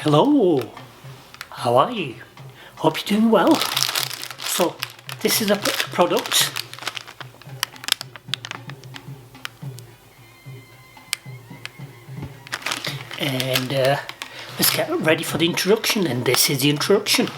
Hello, how are you? Hope you're doing well. So this is a product and let's get ready for the introduction, and this is the introduction.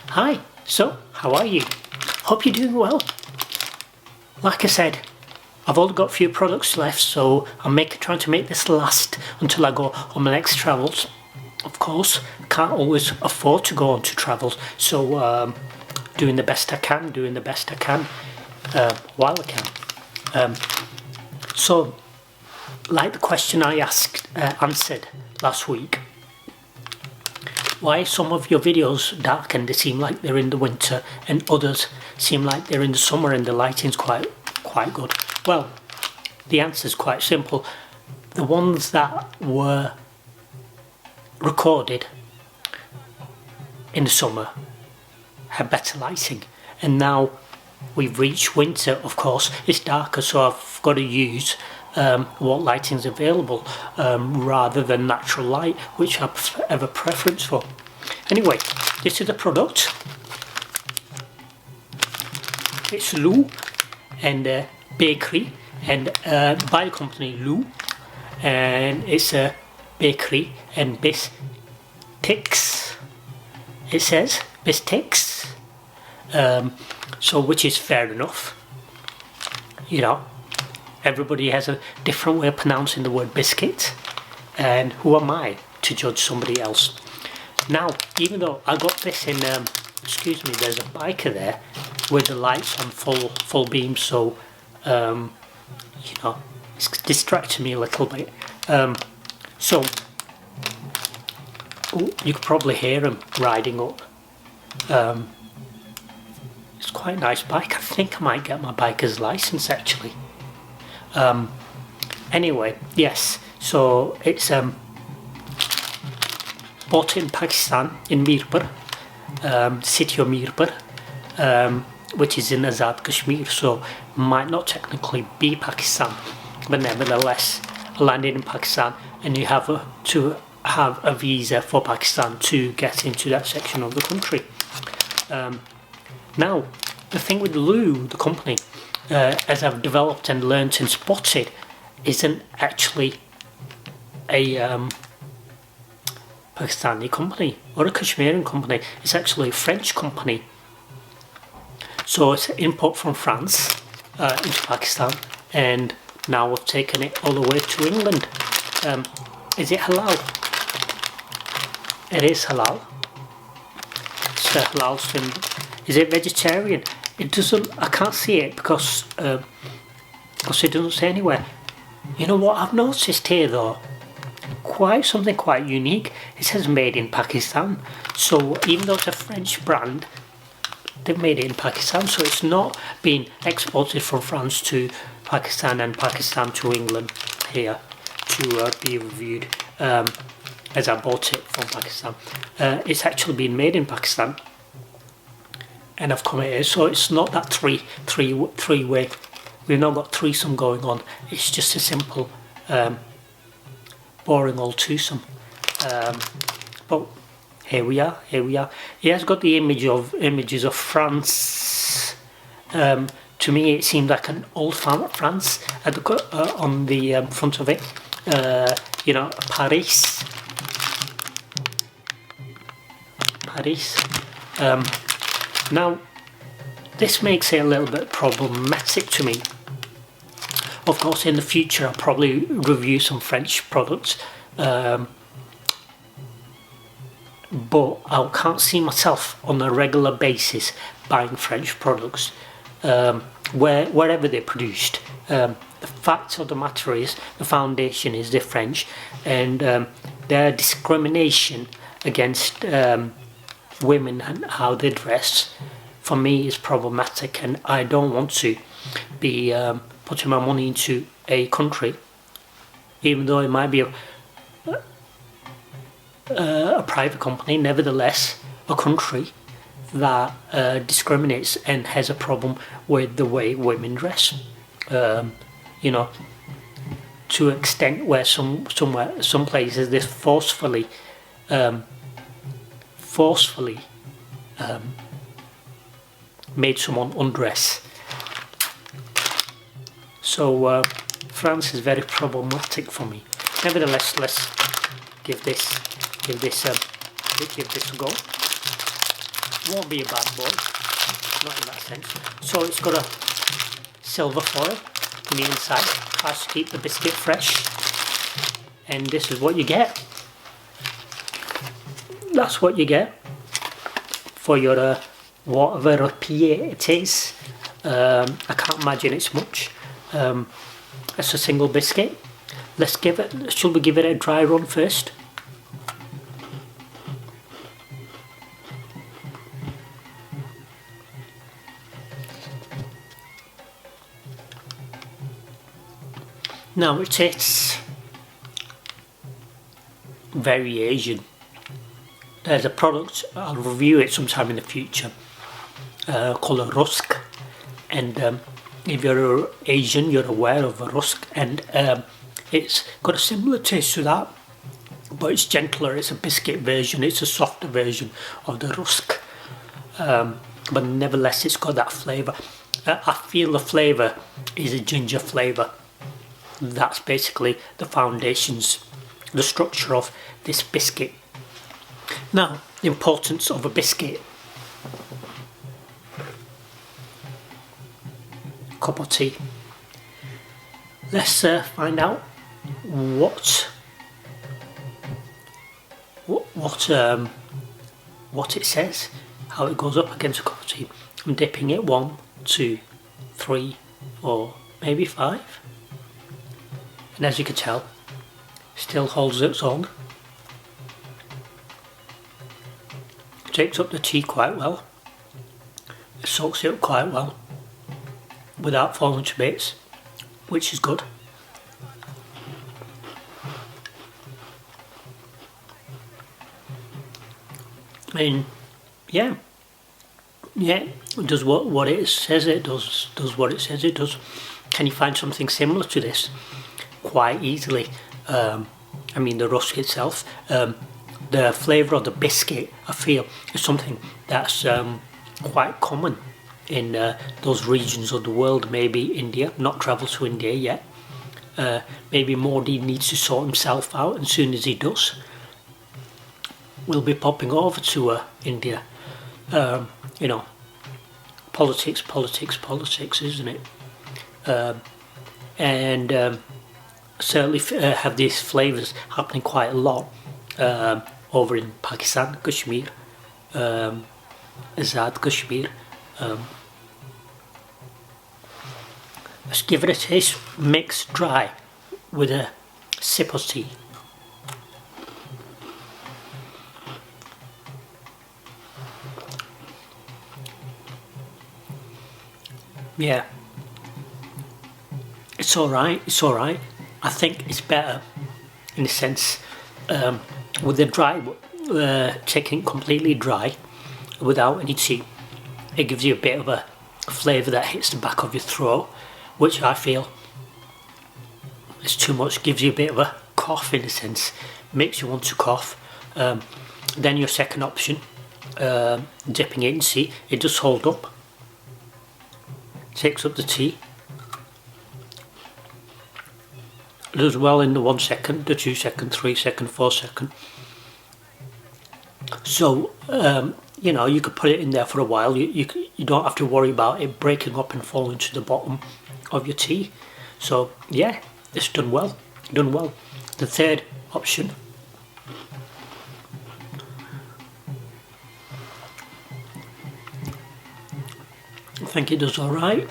Hi, so how are you? Hope you're doing well. Like I said, I've only got a few products left, so I'm trying to make this last until I go on my next travels. Of course, I can't always afford to go on to travels, so doing the best I can while I can. So, like the question I answered last week, why some of your videos dark and they seem like they're in the winter, and others seem like they're in the summer and the lighting's quite good? Well, the answer is quite simple. The ones that were recorded in the summer had better lighting, and now we've reached winter. Of course, it's darker, so I've got to use what lighting's available rather than natural light, which I have a preference for. Anyway, this is the product. It's Lou and Bakeri, and by the company Lou, and it's a Bakeri and Bistiks. It says Bistiks, so which is fair enough. You know, everybody has a different way of pronouncing the word biscuit, and who am I to judge somebody else? Now, even though I got this in, excuse me, there's a biker there with the lights on full beam, so you know, it's distracting me a little bit. So you could probably hear him riding up. It's quite a nice bike. I think I might get my biker's license actually. Anyway, yes, so it's bought in Pakistan, in Mirpur, city of Mirpur, which is in Azad Kashmir, so might not technically be Pakistan, but nevertheless landed in Pakistan, and you have to have a visa for Pakistan to get into that section of the country. Now, the thing with Lou, the company, as I've developed and learnt and spotted, isn't actually a Pakistani company or a Kashmirian company. It's actually a French company. So it's import from France into Pakistan, and now we've taken it all the way to England. Is it halal? It is halal. It's halal swim. Is it vegetarian? It doesn't. I can't see it because it doesn't say anywhere. You know what I've noticed here though? Something quite unique. It says made in Pakistan. So even though it's a French brand, they've made it in Pakistan. So it's not being exported from France to Pakistan and Pakistan to England here to be reviewed. As I bought it from Pakistan, it's actually been made in Pakistan, and I've come here. So it's not that three way. We've not got threesome going on. It's just a simple, boring old twosome. But here we are. He has got the images of France. To me, it seemed like an old France at the, on the front of it. You know, Paris. Now, this makes it a little bit problematic to me. Of course, in the future, I'll probably review some French products, but I can't see myself on a regular basis buying French products, wherever they're produced. The fact of the matter is, the foundation is the French, and their discrimination against women and how they dress, for me, is problematic, and I don't want to be putting my money into a country even though it might be a private company, nevertheless a country that discriminates and has a problem with the way women dress. You know, to an extent where some places this forcefully made someone undress. So France is very problematic for me. Nevertheless, let's give this a go. Won't be a bad boy, not in that sense. So it's got a silver foil on the inside, tries to keep the biscuit fresh, and this is what you get. That's what you get for your whatever pied it is. I can't imagine it's much. It's a single biscuit. Shall we give it a dry run first? Now it tastes very Asian. There's a product, I'll review it sometime in the future, called a rusk, and if you're Asian you're aware of a rusk, and it's got a similar taste to that, but it's gentler. It's a biscuit version, it's a softer version of the rusk, but nevertheless it's got that flavour. I feel the flavour is a ginger flavour. That's basically the foundations, the structure of this biscuit. Now, the importance of a biscuit. Cup of tea. Let's find out what it says, how it goes up against a cup of tea. I'm dipping it 1, 2, 3, 4, maybe 5. And as you can tell, still holds its own. Takes up the tea quite well. It soaks it up quite well without falling to bits, which is good. And yeah, it does what it says it does what it says it does. Can you find something similar to this? Quite easily. I mean, the rusk itself, the flavour of the biscuit, I feel, is something that's quite common in those regions of the world. Maybe India, not travelled to India yet. Maybe Modi needs to sort himself out, and as soon as he does, we'll be popping over to India. You know, politics, isn't it? And certainly have these flavours happening quite a lot over in Pakistan, Kashmir, Azad Kashmir. Let's give it a taste. Mix dry with a sip of tea. Yeah, it's alright. I think it's better in a sense with the dry, taking it completely dry without any tea. It gives you a bit of a flavour that hits the back of your throat, which I feel is too much. Gives you a bit of a cough in a sense, makes you want to cough. Then your second option, dipping it in tea, it does hold up, takes up the tea. It does well in the 1 second, the 2 second, 3 second, 4 second. So you know, you could put it in there for a while. You don't have to worry about it breaking up and falling to the bottom of your tea. So yeah, it's done well. The third option, I think it does alright.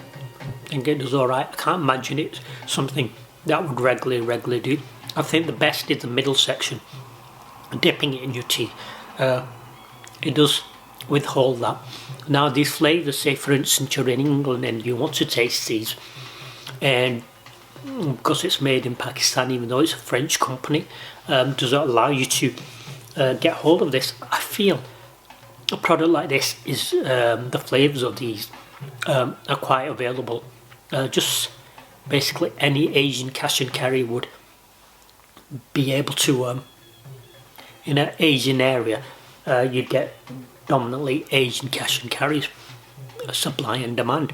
I can't imagine it's something that would regularly do. I think the best is the middle section, dipping it in your tea. It does withhold that. Now these flavours, say for instance you're in England and you want to taste these, and because it's made in Pakistan, even though it's a French company, does not allow you to get hold of this. I feel a product like this is the flavours of these are quite available. Just basically any Asian cash and carry would be able to, in an Asian area, you'd get dominantly Asian cash and carries, supply and demand,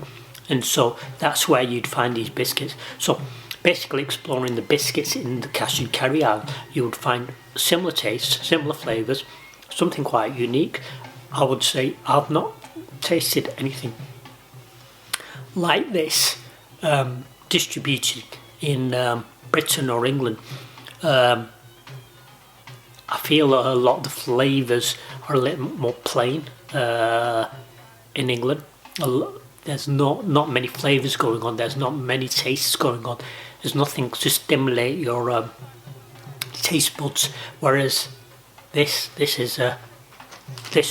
and so that's where you'd find these biscuits. So basically exploring the biscuits in the cash and carry aisle, you would find similar tastes, similar flavours, something quite unique. I would say I've not tasted anything like this distributed in Britain or England. I feel a lot of the flavours are a little more plain in England. There's not many flavours going on. There's not many tastes going on. There's nothing to stimulate your taste buds. Whereas this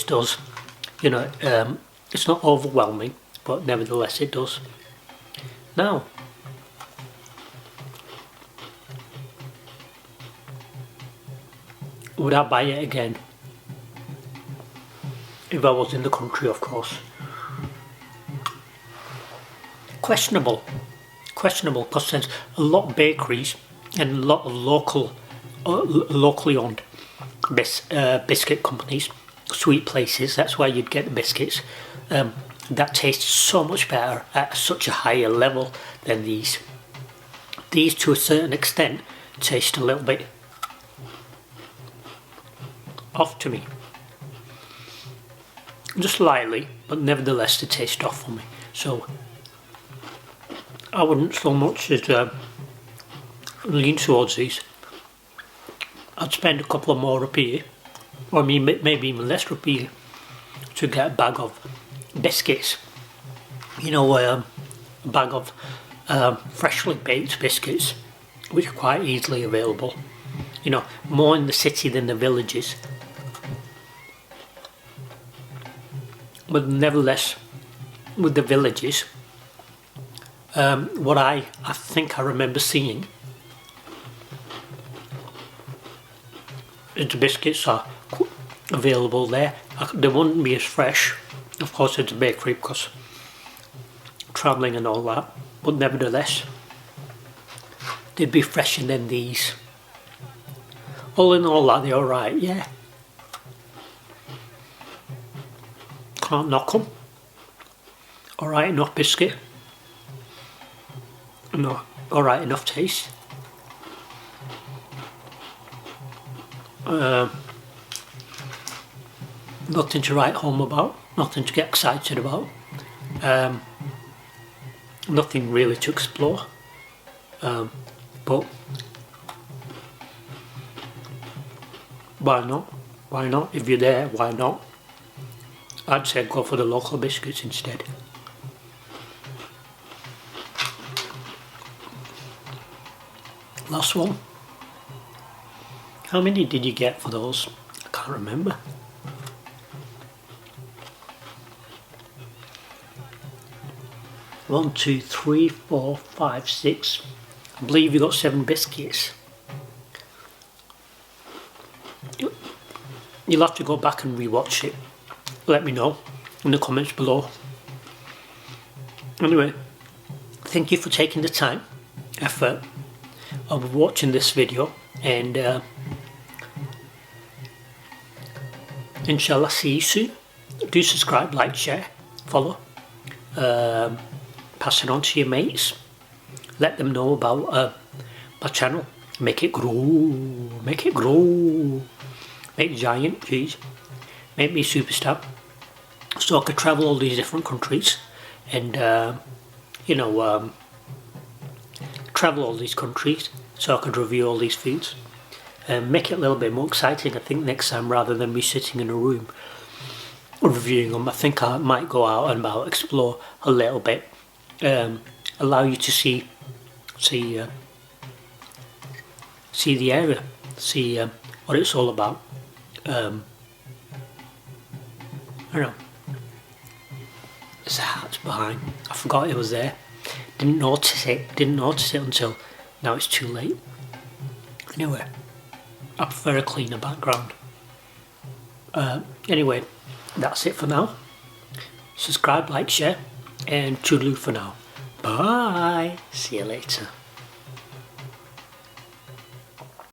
does, you know, it's not overwhelming, but nevertheless it does. Now, would I buy it again? If I was in the country, of course. Questionable, because there's a lot of bakeries and a lot of locally owned biscuit companies, sweet places. That's where you'd get the biscuits that taste so much better at such a higher level than these. These, to a certain extent, taste a little bit off to me, just slightly, but nevertheless they taste off for me. So I wouldn't so much as lean towards these. I'd spend a couple of more rupees, or maybe even less rupees, to get a bag of biscuits. You know, a bag of freshly baked biscuits, which are quite easily available. You know, more in the city than the villages. But nevertheless, with the villages, what I think I remember seeing is the biscuits are available there. They wouldn't be as fresh, of course, it's a bakery because travelling and all that, but nevertheless, they'd be fresher than these. All in all, are they alright? Yeah. Can't knock them. Alright enough biscuit. No, alright enough taste. Nothing to write home about, nothing to get excited about, nothing really to explore, but why not? Why not? If you're there, why not? I'd say go for the local biscuits instead. Last one. How many did you get for those? I can't remember. One, two, three, 4, 5, 6. I believe you got 7 biscuits. You'll have to go back and rewatch it. Let me know in the comments below. Anyway, thank you for taking the time, effort of watching this video, and inshallah see you soon. Do subscribe, like, share, follow, pass it on to your mates, let them know about my channel. Make it grow, make it grow, make giant, geez, make me a superstar, so I could travel all these different countries and you know, travel all these countries so I could review all these foods and make it a little bit more exciting. I think next time, rather than me sitting in a room reviewing them, I think I might go out and about, explore a little bit, allow you to see the area, see what it's all about. I don't know. There's a hat behind. I forgot it was there. Didn't notice it until Now it's too late. Anyway, I prefer a cleaner background. Anyway, that's it for now. Subscribe, like, share, and toodaloo for now. Bye. See you later.